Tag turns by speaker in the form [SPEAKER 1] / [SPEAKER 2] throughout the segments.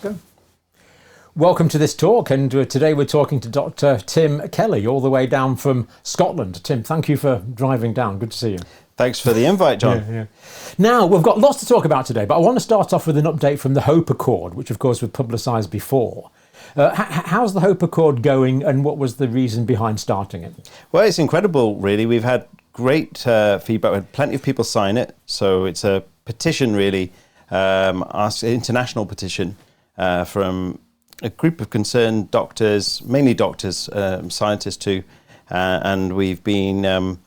[SPEAKER 1] Go. Welcome to this talk, and today we're talking to Dr. Tim Kelly, all the way down from Scotland. Tim, thank you for driving down. Good to see you.
[SPEAKER 2] Thanks for the invite, John.
[SPEAKER 1] Yeah. Now, we've got lots to talk about today, but I want to start off with an update from the Hope Accord, which of course was publicised before. How's the Hope Accord going, and what was the reason behind starting it?
[SPEAKER 2] Well, it's incredible, really. We've had great feedback. We had plenty of people sign it. So it's a petition, really, an international petition from a group of concerned doctors, mainly doctors, scientists too, and we've been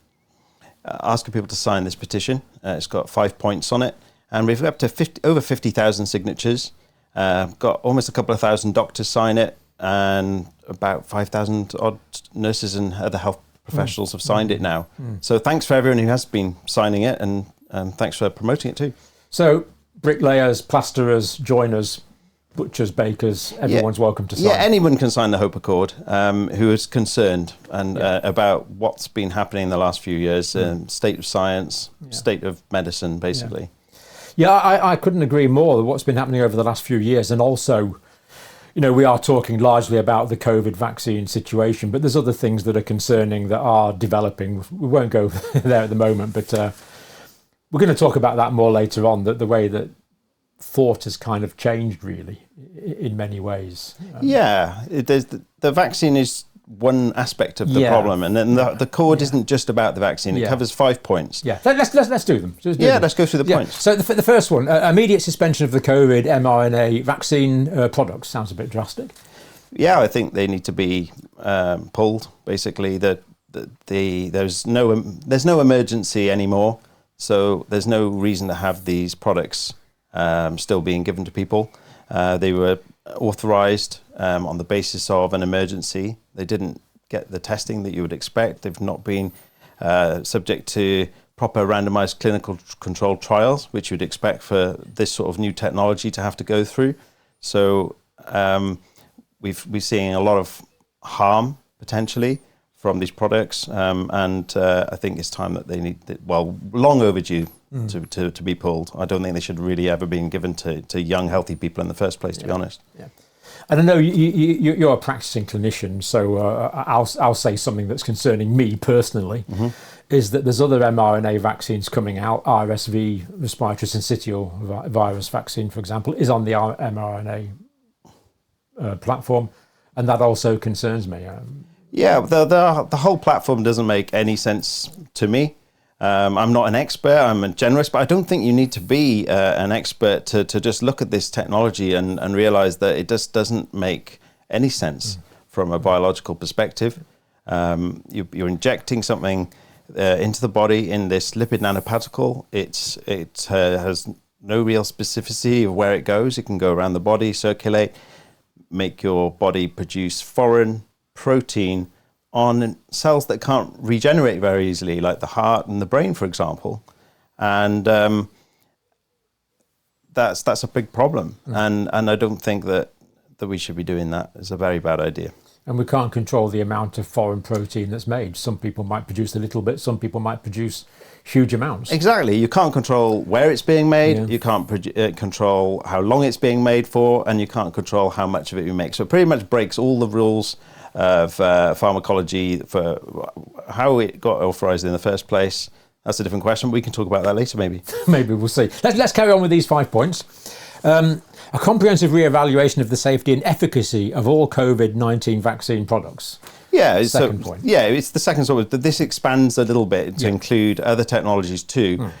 [SPEAKER 2] asking people to sign this petition. It's got 5 points on it, and we've up to over 50,000 signatures. Got almost a couple of thousand doctors sign it, and about 5,000 odd nurses and other health professionals have signed it now. So thanks for everyone who has been signing it, and thanks for promoting it too.
[SPEAKER 1] So bricklayers, plasterers, joiners, butchers, bakers, everyone's welcome to sign.
[SPEAKER 2] Yeah, anyone can sign the Hope Accord who is concerned and about what's been happening in the last few years, state of science, state of medicine, basically.
[SPEAKER 1] Yeah, I couldn't agree more with what's been happening over the last few years. And also, you know, we are talking largely about the COVID vaccine situation, but there's other things that are concerning that are developing. We won't go there at the moment, but we're going to talk about that more later on, that the way that thought has kind of changed, really, in many ways.
[SPEAKER 2] The vaccine is one aspect of the problem, and then the Accord isn't just about the vaccine. It covers 5 points.
[SPEAKER 1] Let's do them.
[SPEAKER 2] Let's go through the points.
[SPEAKER 1] So the first one, immediate suspension of the COVID mRNA vaccine products. Sounds a bit drastic.
[SPEAKER 2] Yeah, I think they need to be pulled. Basically, there's no emergency anymore, so there's no reason to have these products still being given to people. They were authorised on the basis of an emergency. They didn't get the testing that you would expect. They've not been subject to proper randomised clinical controlled trials, which you'd expect for this sort of new technology to have to go through. So we're seeing a lot of harm potentially from these products, and I think it's time that they need, long overdue to be pulled. I don't think they should really ever been given to young, healthy people in the first place, to be honest.
[SPEAKER 1] Yeah. And I know you're a practicing clinician, so I'll say something that's concerning me personally, is that there's other mRNA vaccines coming out. RSV, respiratory syncytial virus vaccine, for example, is on the mRNA platform, and that also concerns me.
[SPEAKER 2] The whole platform doesn't make any sense to me. I'm not an expert, I'm a generalist, but I don't think you need to be an expert to just look at this technology and realise that it just doesn't make any sense from a biological perspective. You're injecting something into the body in this lipid nanoparticle. It has no real specificity of where it goes. It can go around the body, circulate, make your body produce foreign protein on cells that can't regenerate very easily, like the heart and the brain, for example. And that's a big problem. And I don't think that we should be doing that. It's a very bad idea.
[SPEAKER 1] And we can't control the amount of foreign protein that's made. Some people might produce a little bit, some people might produce huge amounts.
[SPEAKER 2] Exactly. You can't control where it's being made, you can't control how long it's being made for, and you can't control how much of it you make. So it pretty much breaks all the rules of pharmacology for how it got authorised in the first place. That's a different question. We can talk about that later, maybe.
[SPEAKER 1] Maybe, we'll see. Let's carry on with these 5 points. A comprehensive reevaluation of the safety and efficacy of all COVID-19 vaccine products.
[SPEAKER 2] Yeah,
[SPEAKER 1] second point.
[SPEAKER 2] Yeah, it's the second sort of. This expands a little bit to include other technologies too.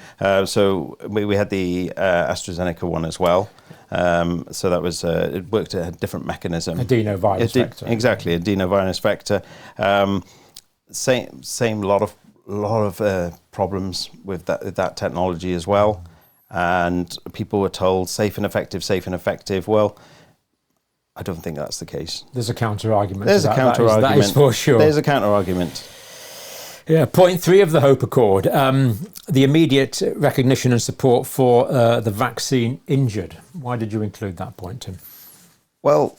[SPEAKER 2] So we had the AstraZeneca one as well. So that was it worked at a different mechanism.
[SPEAKER 1] Adenovirus vector.
[SPEAKER 2] Exactly, adenovirus vector. Same lot of problems with that technology as well. And people were told safe and effective. Well, I don't think that's the case.
[SPEAKER 1] There's a counter-argument.
[SPEAKER 2] There's a counter-argument.
[SPEAKER 1] That is for sure.
[SPEAKER 2] There's a counter-argument.
[SPEAKER 1] Yeah, point 3 of the Hope Accord, the immediate recognition and support for the vaccine injured. Why did you include that point, Tim?
[SPEAKER 2] Well,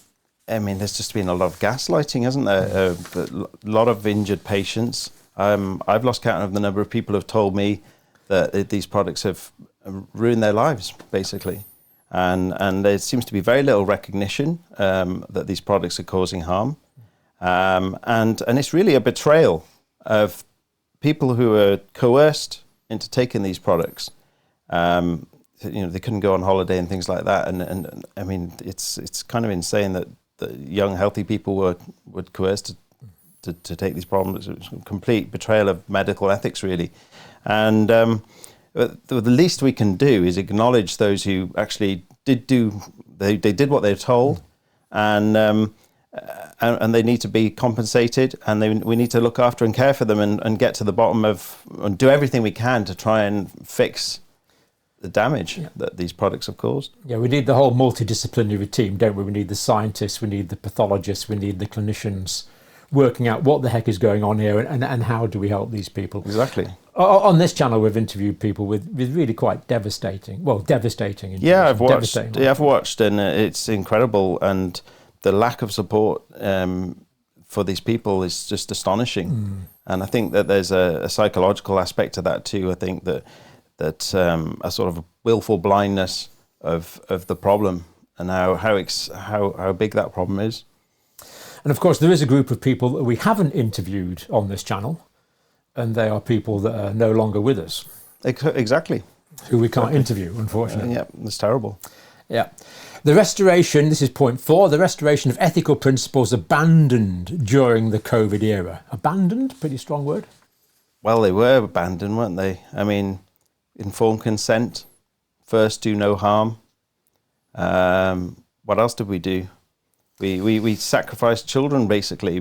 [SPEAKER 2] I mean, there's just been a lot of gaslighting, hasn't there? A lot of injured patients. I've lost count of the number of people who have told me that these products have ruined their lives, basically. and there seems to be very little recognition that these products are causing harm, and it's really a betrayal of people who are coerced into taking these products. They couldn't go on holiday and things like that, and I mean it's kind of insane that young healthy people were coerced to take these problems. It was a complete betrayal of medical ethics, really. And the least we can do is acknowledge those who actually they did what they were told, and they need to be compensated, and we need to look after and care for them, and get to the bottom of, and do everything we can to try and fix the damage that these products have caused.
[SPEAKER 1] Yeah, we need the whole multidisciplinary team, don't we? We need the scientists, we need the pathologists, we need the clinicians working out what the heck is going on here, and how do we help these people.
[SPEAKER 2] Exactly.
[SPEAKER 1] On this channel, we've interviewed people with really quite devastating
[SPEAKER 2] Yeah, I've watched, and it's incredible, and the lack of support for these people is just astonishing. And I think that there's a psychological aspect to that too. I think that a sort of willful blindness of the problem, and how big that problem is.
[SPEAKER 1] And of course, there is a group of people that we haven't interviewed on this channel, and they are people that are no longer with us.
[SPEAKER 2] Exactly.
[SPEAKER 1] Who we can't interview, unfortunately.
[SPEAKER 2] Yeah, it's terrible.
[SPEAKER 1] Yeah. The restoration, this is point 4, the restoration of ethical principles abandoned during the COVID era. Abandoned? Pretty strong word.
[SPEAKER 2] Well, they were abandoned, weren't they? I mean, informed consent, first do no harm. What else did we do? We sacrificed children, basically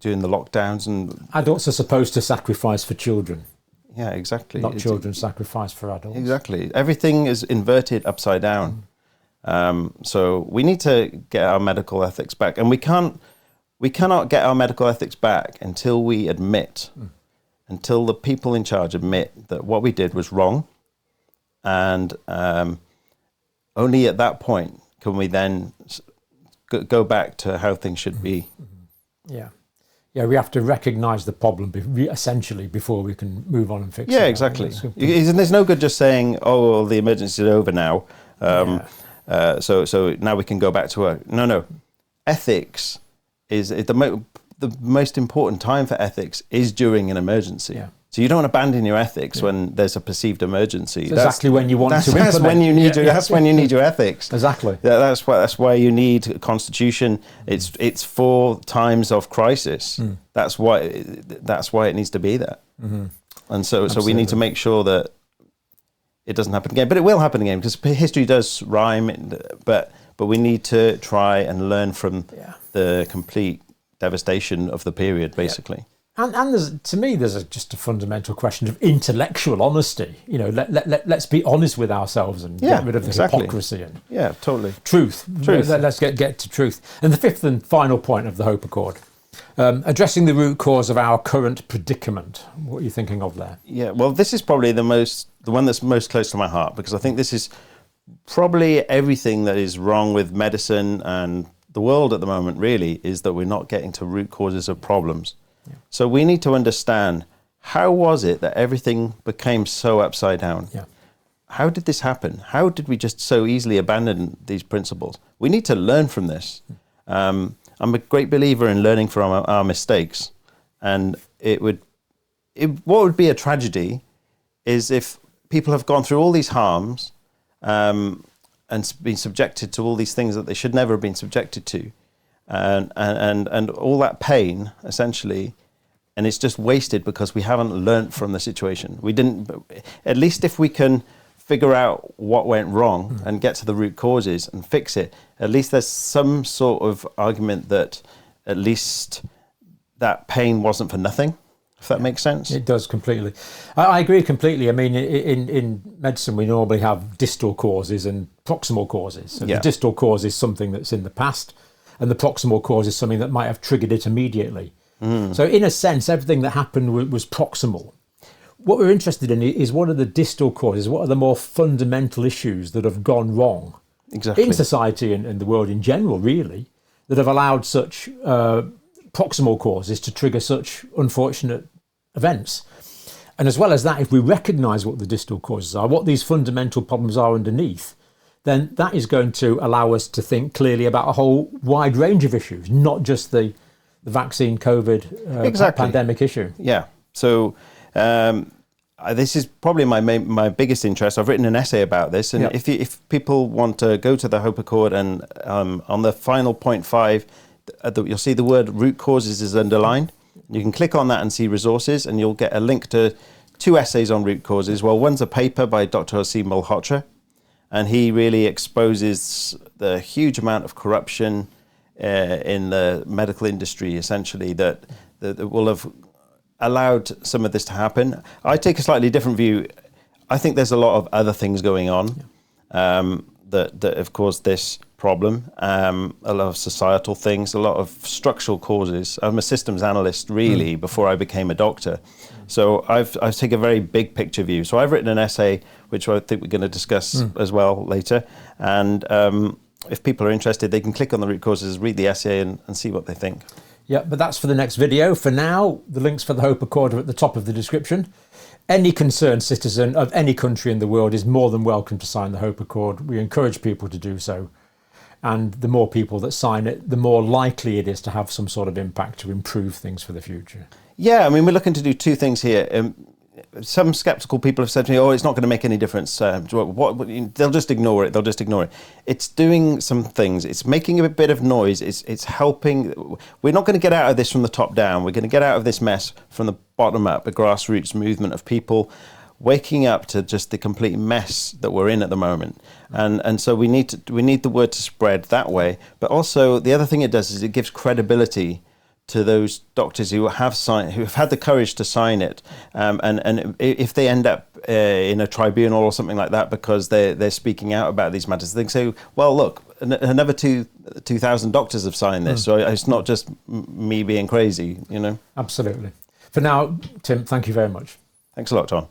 [SPEAKER 2] during the lockdowns. And
[SPEAKER 1] adults are supposed to sacrifice for children.
[SPEAKER 2] Yeah, exactly.
[SPEAKER 1] Not children sacrifice for adults.
[SPEAKER 2] Exactly. Everything is inverted upside down. So we need to get our medical ethics back, and we cannot get our medical ethics back until we admit, until the people in charge admit that what we did was wrong, and only at that point can we then go back to how things should be.
[SPEAKER 1] Yeah. Yeah, we have to recognise the problem essentially before we can move on and fix it.
[SPEAKER 2] Yeah, exactly. There's no good just saying, "Oh, well, the emergency is over now, so now we can go back to work." No. Ethics is the most important time for ethics is during an emergency. Yeah. So you don't abandon your ethics when there's a perceived emergency.
[SPEAKER 1] That's exactly when you want to implement.
[SPEAKER 2] That's when you need that's when you need your ethics.
[SPEAKER 1] Exactly.
[SPEAKER 2] Yeah, that's why you need a constitution. It's for times of crisis. That's why it needs to be there. And so we need to make sure that it doesn't happen again. But it will happen again, because history does rhyme. But we need to try and learn from the complete devastation of the period, basically.
[SPEAKER 1] Yeah. And to me, there's just a fundamental question of intellectual honesty. You know, let's be honest with ourselves and get rid of the hypocrisy and
[SPEAKER 2] totally
[SPEAKER 1] truth. Let's get to truth. And the fifth and final point of the Hope Accord, addressing the root cause of our current predicament. What are you thinking of there?
[SPEAKER 2] Yeah, well, this is probably the one that's most close to my heart, because I think this is probably everything that is wrong with medicine and the world at the moment. Really, is that we're not getting to root causes of problems. So we need to understand, how was it that everything became so upside down? Yeah. How did this happen? How did we just so easily abandon these principles? We need to learn from this. I'm a great believer in learning from our mistakes. And what would be a tragedy is if people have gone through all these harms and been subjected to all these things that they should never have been subjected to. And all that pain, essentially, and it's just wasted because we haven't learnt from the situation. We didn't. At least if we can figure out what went wrong and get to the root causes and fix it, at least there's some sort of argument that at least that pain wasn't for nothing, if that makes sense.
[SPEAKER 1] It does completely. I agree completely. I mean, in medicine, we normally have distal causes and proximal causes. So the distal cause is something that's in the past, and the proximal cause is something that might have triggered it immediately. So in a sense, everything that happened was proximal. What we're interested in is, what are the distal causes? What are the more fundamental issues that have gone wrong in society and the world in general, really, that have allowed such proximal causes to trigger such unfortunate events? And as well as that, if we recognise what the distal causes are, what these fundamental problems are underneath, then that is going to allow us to think clearly about a whole wide range of issues, not just the vaccine COVID pandemic issue.
[SPEAKER 2] Yeah. So this is probably my biggest interest. I've written an essay about this, and if people want to go to the Hope Accord, and on the final point 5, you'll see the word root causes is underlined. You can click on that and see resources, and you'll get a link to 2 essays on root causes. Well, one's a paper by Dr. Hasim Malhotra, and he really exposes the huge amount of corruption in the medical industry, essentially, that will have allowed some of this to happen. I take a slightly different view. I think there's a lot of other things going on that have caused this problem. A lot of societal things, a lot of structural causes. I'm a systems analyst, really, before I became a doctor. So I've taken a very big picture view. So I've written an essay, which I think we're going to discuss as well later. And if people are interested, they can click on the root causes, read the essay, and see what they think.
[SPEAKER 1] Yeah, but that's for the next video. For now, the links for the Hope Accord are at the top of the description. Any concerned citizen of any country in the world is more than welcome to sign the Hope Accord. We encourage people to do so. And the more people that sign it, the more likely it is to have some sort of impact to improve things for the future.
[SPEAKER 2] Yeah, I mean, we're looking to do 2 things here. Some skeptical people have said to me, oh, it's not going to make any difference. They'll just ignore it. They'll just ignore it. It's doing some things. It's making a bit of noise. It's helping. We're not going to get out of this from the top down. We're going to get out of this mess from the bottom up, a grassroots movement of people waking up to just the complete mess that we're in at the moment. And so we need the word to spread that way. But also the other thing it does is it gives credibility to those doctors who have had the courage to sign it, and if they end up in a tribunal or something like that because they're speaking out about these matters, they say, well, look, another 2,000 doctors have signed this, so it's not just me being crazy, you know.
[SPEAKER 1] Absolutely. For now, Tim, thank you very much.
[SPEAKER 2] Thanks a lot, Tom.